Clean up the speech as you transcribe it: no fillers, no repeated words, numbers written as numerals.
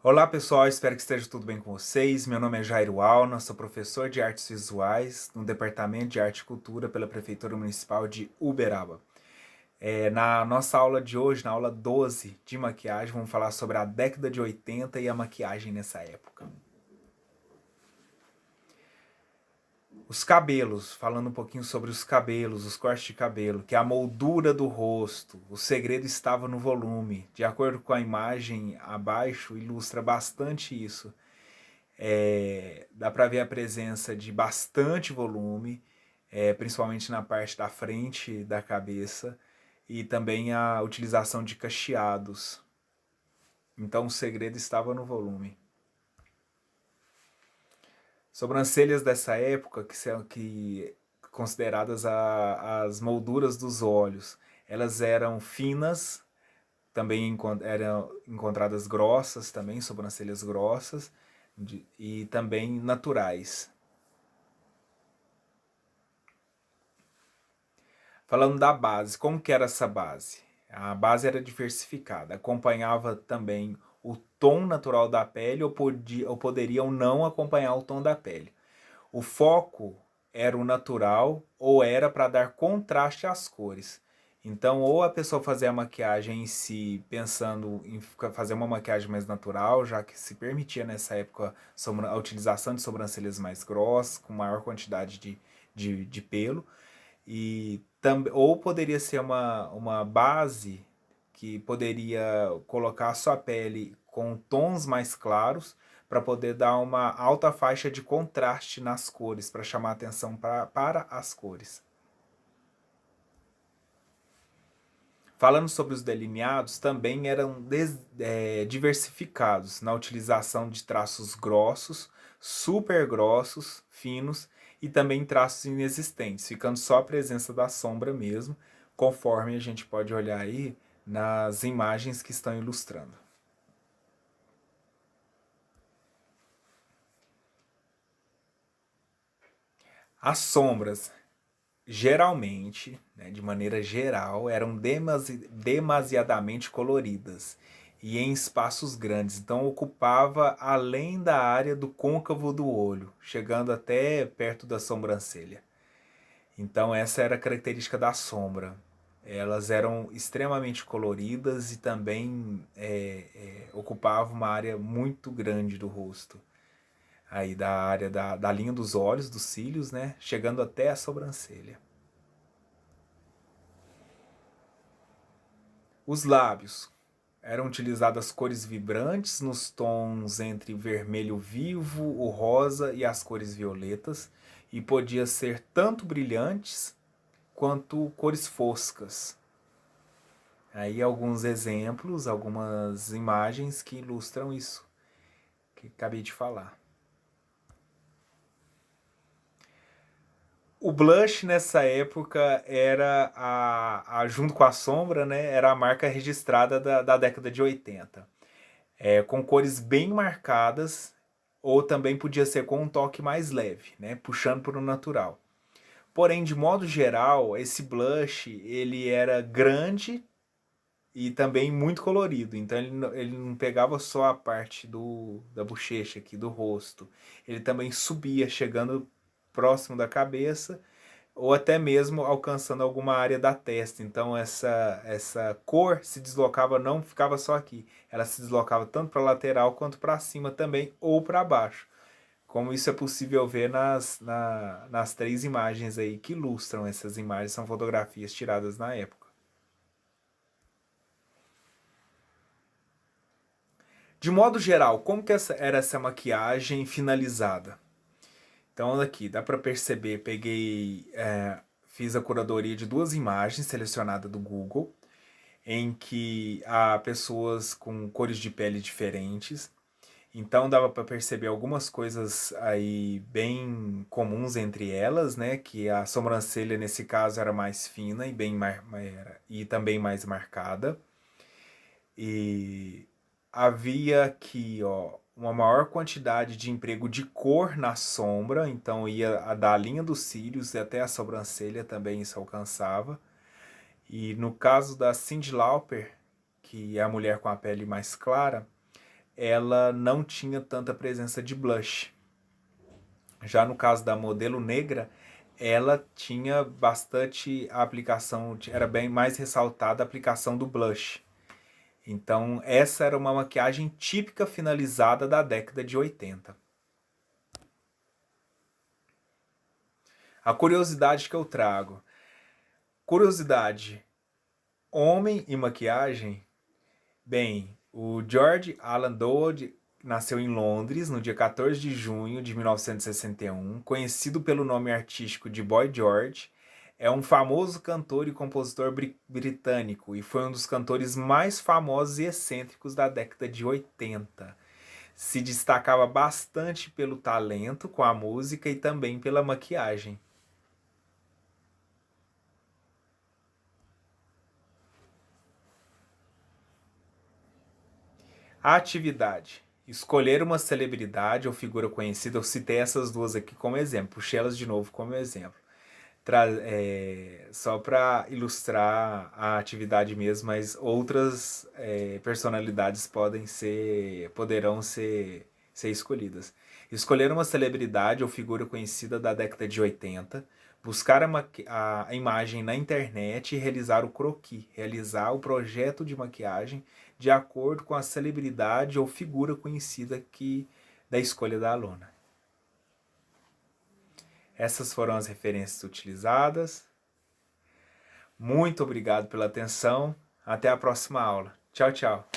Olá pessoal, espero que esteja tudo bem com vocês. Meu nome é Jairo Alna, sou professor de artes visuais no Departamento de Arte e Cultura pela Prefeitura Municipal de Uberaba. Na nossa aula de hoje, na aula 12 de maquiagem, vamos falar sobre a década de 80 e a maquiagem nessa época. Os cabelos, falando um pouquinho sobre os cabelos, os cortes de cabelo, que é a moldura do rosto. O segredo estava no volume. De acordo com a imagem abaixo, ilustra bastante isso. Dá para ver a presença de bastante volume, principalmente na parte da frente da cabeça, e também a utilização de cacheados. Então o segredo estava no volume. Sobrancelhas dessa época, que são consideradas as molduras dos olhos, elas eram finas, também eram encontradas grossas, também sobrancelhas grossas, e também naturais. Falando da base, como que era essa base? A base era diversificada, acompanhava também o tom natural da pele ou poderiam não acompanhar o tom da pele. O foco era o natural ou era para dar contraste às cores. Então, ou a pessoa fazia a maquiagem em si pensando em fazer uma maquiagem mais natural, já que se permitia nessa época a utilização de sobrancelhas mais grossas, com maior quantidade de pelo, ou poderia ser uma base que poderia colocar a sua pele com tons mais claros para poder dar uma alta faixa de contraste nas cores, para chamar atenção para as cores. Falando sobre os delineados, também eram diversificados na utilização de traços grossos, super grossos, finos e também traços inexistentes, ficando só a presença da sombra mesmo, conforme a gente pode olhar aí nas imagens que estão ilustrando. As sombras, geralmente, né, de maneira geral, eram demasiadamente coloridas e em espaços grandes, então ocupava além da área do côncavo do olho, chegando até perto da sobrancelha. Então essa era a característica da sombra. Elas eram extremamente coloridas e também ocupavam uma área muito grande do rosto. Aí da área da linha dos olhos, dos cílios, né? Chegando até a sobrancelha. Os lábios. Eram utilizadas cores vibrantes nos tons entre vermelho vivo, o rosa e as cores violetas, e podia ser tanto brilhantes quanto cores foscas. Aí alguns exemplos, algumas imagens que ilustram isso que acabei de falar. O blush nessa época era junto com a sombra, né, era a marca registrada da década de 80. Com cores bem marcadas, ou também podia ser com um toque mais leve, né, puxando para o natural. Porém, de modo geral, esse blush ele era grande e também muito colorido. Então ele não pegava só a parte da bochecha aqui, do rosto. Ele também subia, chegando próximo da cabeça ou até mesmo alcançando alguma área da testa. Então essa cor se deslocava, não ficava só aqui. Ela se deslocava tanto para a lateral quanto para cima também ou para baixo. Como isso é possível ver nas três imagens aí que ilustram essas imagens, são fotografias tiradas na época. De modo geral, como que era essa maquiagem finalizada? Então aqui, dá para perceber, fiz a curadoria de duas imagens selecionadas do Google, em que há pessoas com cores de pele diferentes. Então dava para perceber algumas coisas aí bem comuns entre elas, né? Que a sobrancelha nesse caso era mais fina e e também mais marcada. E havia aqui, ó, uma maior quantidade de emprego de cor na sombra, então ia da linha dos cílios até a sobrancelha também isso alcançava. E no caso da Cyndi Lauper, que é a mulher com a pele mais clara, ela não tinha tanta presença de blush. Já no caso da modelo negra, ela tinha bastante aplicação, era bem mais ressaltada a aplicação do blush. Então, essa era uma maquiagem típica finalizada da década de 80. A curiosidade que eu trago. Curiosidade. Homem e maquiagem. Bem, o George Alan Dowd nasceu em Londres no dia 14 de junho de 1961, conhecido pelo nome artístico de Boy George. É um famoso cantor e compositor britânico e foi um dos cantores mais famosos e excêntricos da década de 80. Se destacava bastante pelo talento com a música e também pela maquiagem. A atividade. Escolher uma celebridade ou figura conhecida. Eu citei essas duas aqui como exemplo. Puxei elas de novo como exemplo. Só para ilustrar a atividade mesmo, mas outras personalidades poderão ser escolhidas. Escolher uma celebridade ou figura conhecida da década de 80, buscar a imagem na internet e realizar o croquis, realizar o projeto de maquiagem de acordo com a celebridade ou figura conhecida da escolha da aluna. Essas foram as referências utilizadas. Muito obrigado pela atenção. Até a próxima aula. Tchau, tchau.